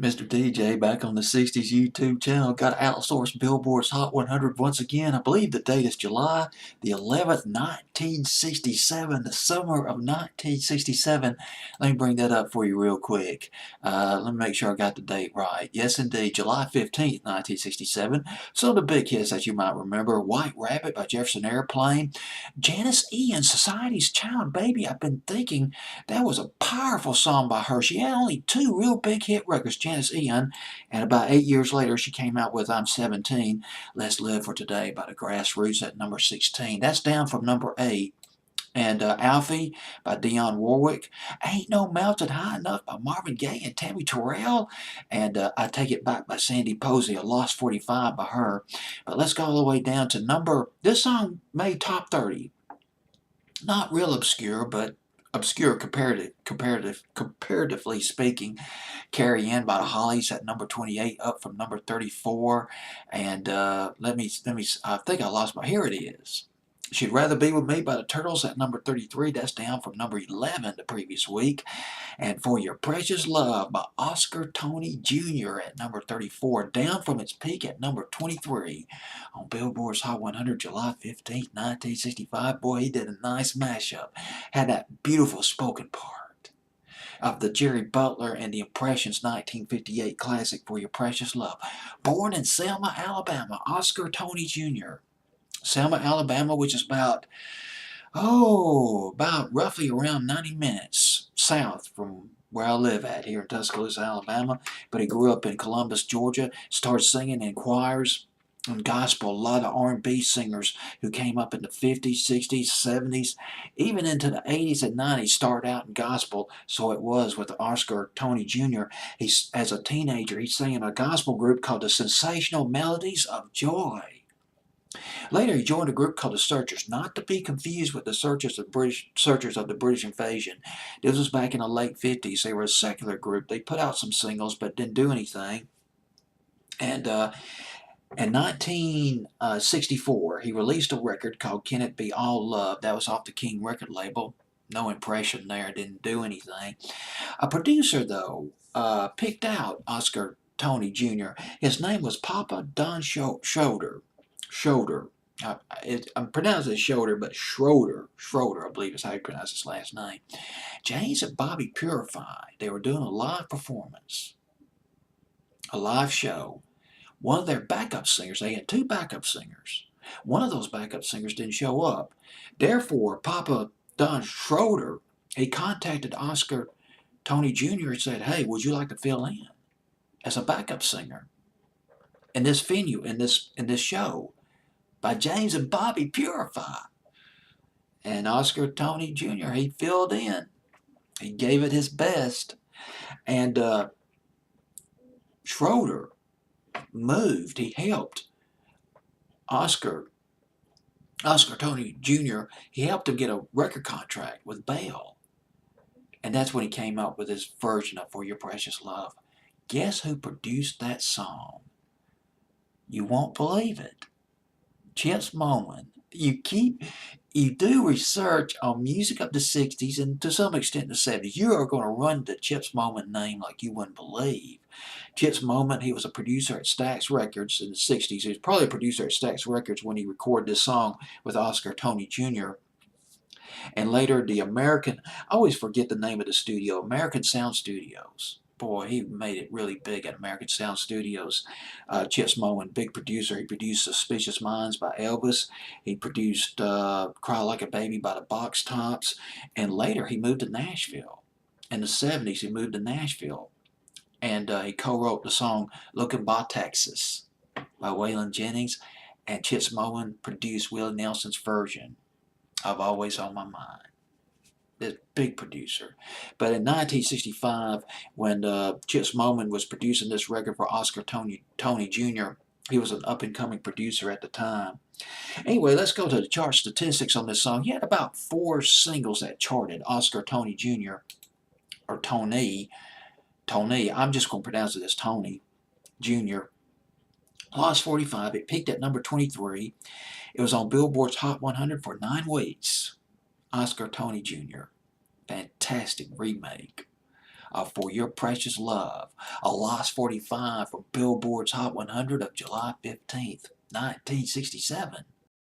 Mr. DJ back on the 60s YouTube channel. Got to outsource Billboard's Hot 100 once again. I believe the date is July the 11th, 1967, the summer of 1967. Let me bring that up for you real quick. Let me make sure I got the date right. Yes, indeed, July 15th, 1967. Some of the big hits that you might remember: White Rabbit by Jefferson Airplane, Janice Ian, Society's Child. Baby, I've been thinking that was a powerful song by her. She had only two real big hit records, Janice Ian, and about 8 years later she came out with I'm 17, Let's Live for Today by the Grassroots at number 16. That's down from number 8. And Alfie by Dionne Warwick, Ain't No Mountain High Enough by Marvin Gaye and Tammy Terrell, and I Take It Back by Sandy Posey, a Lost 45 by her. But let's go all the way down to this song made top 30. Not real obscure, but obscure comparatively speaking. Carrie Ann by the Hollies at number 28, up from number 34. And I think I lost my, here it is. She'd Rather Be With Me by the Turtles at number 33. That's down from number 11 the previous week. And For Your Precious Love by Oscar Toney Jr. at number 34, down from its peak at number 23 on Billboard's Hot 100, July 15th, 1965. Boy, he did a nice mashup. Had that beautiful spoken part of the Jerry Butler and the Impressions 1958 classic For Your Precious Love. Born in Selma, Alabama, Oscar Toney Jr. Selma, Alabama, which is about roughly around 90 minutes south from where I live at here in Tuscaloosa, Alabama. But he grew up in Columbus, Georgia, started singing in choirs and gospel. A lot of R&B singers who came up in the 50s, 60s, 70s, even into the 80s and 90s started out in gospel. So it was with Oscar Toney Jr. As a teenager, he sang in a gospel group called the Sensational Melodies of Joy. Later, he joined a group called the Searchers, not to be confused with the Searchers of the British Invasion. This was back in the late 50s. They were a secular group. They put out some singles but didn't do anything. And in 1964, he released a record called Can It Be All Love? That was off the King record label. No impression there, didn't do anything. A producer, though, picked out Oscar Toney Jr. His name was Papa Don Schroeder. I'm pronouncing it Schroeder, but Schroeder, I believe is how you pronounce his last name. James and Bobby Purify, they were doing a live performance, a live show. One of their backup singers, they had two backup singers. One of those backup singers didn't show up. Therefore, Papa Don Schroeder, he contacted Oscar Toney Jr. and said, hey, would you like to fill in as a backup singer in this venue, in this show by James and Bobby Purify? And Oscar Toney Jr., he filled in. He gave it his best. And Schroeder moved. He helped Oscar Toney Jr., he helped him get a record contract with Bell. And that's when he came up with his version of For Your Precious Love. Guess who produced that song? You won't believe it. Chips Moman. You do research on music of the 60s and to some extent the 70s. You are going to run the Chips Moman name like you wouldn't believe. Chips Moman, he was a producer at Stax Records in the 60s. He was probably a producer at Stax Records when he recorded this song with Oscar Toney Jr. And later I always forget the name of the studio, American Sound Studios. Boy, he made it really big at American Sound Studios. Chips Moman, big producer. He produced Suspicious Minds by Elvis. He produced Cry Like a Baby by the Box Tops. And later he moved to Nashville. In the 70s, he moved to Nashville. And he co-wrote the song Looking by Texas by Waylon Jennings. And Chips Moman produced Willie Nelson's version of Always on My Mind. This big producer. But in 1965, when Chips Moman was producing this record for Oscar Toney Jr., he was an up-and-coming producer at the time. Anyway, let's go to the chart statistics on this song. He had about 4 singles that charted. Oscar Toney Jr., or Toney, I'm just going to pronounce it as Toney Jr., Lost 45. It peaked at number 23. It was on Billboard's Hot 100 for 9 weeks. Oscar Toney Jr. Fantastic remake For Your Precious Love, a Lost 45 from Billboard's Hot 100 of July 15th, 1967.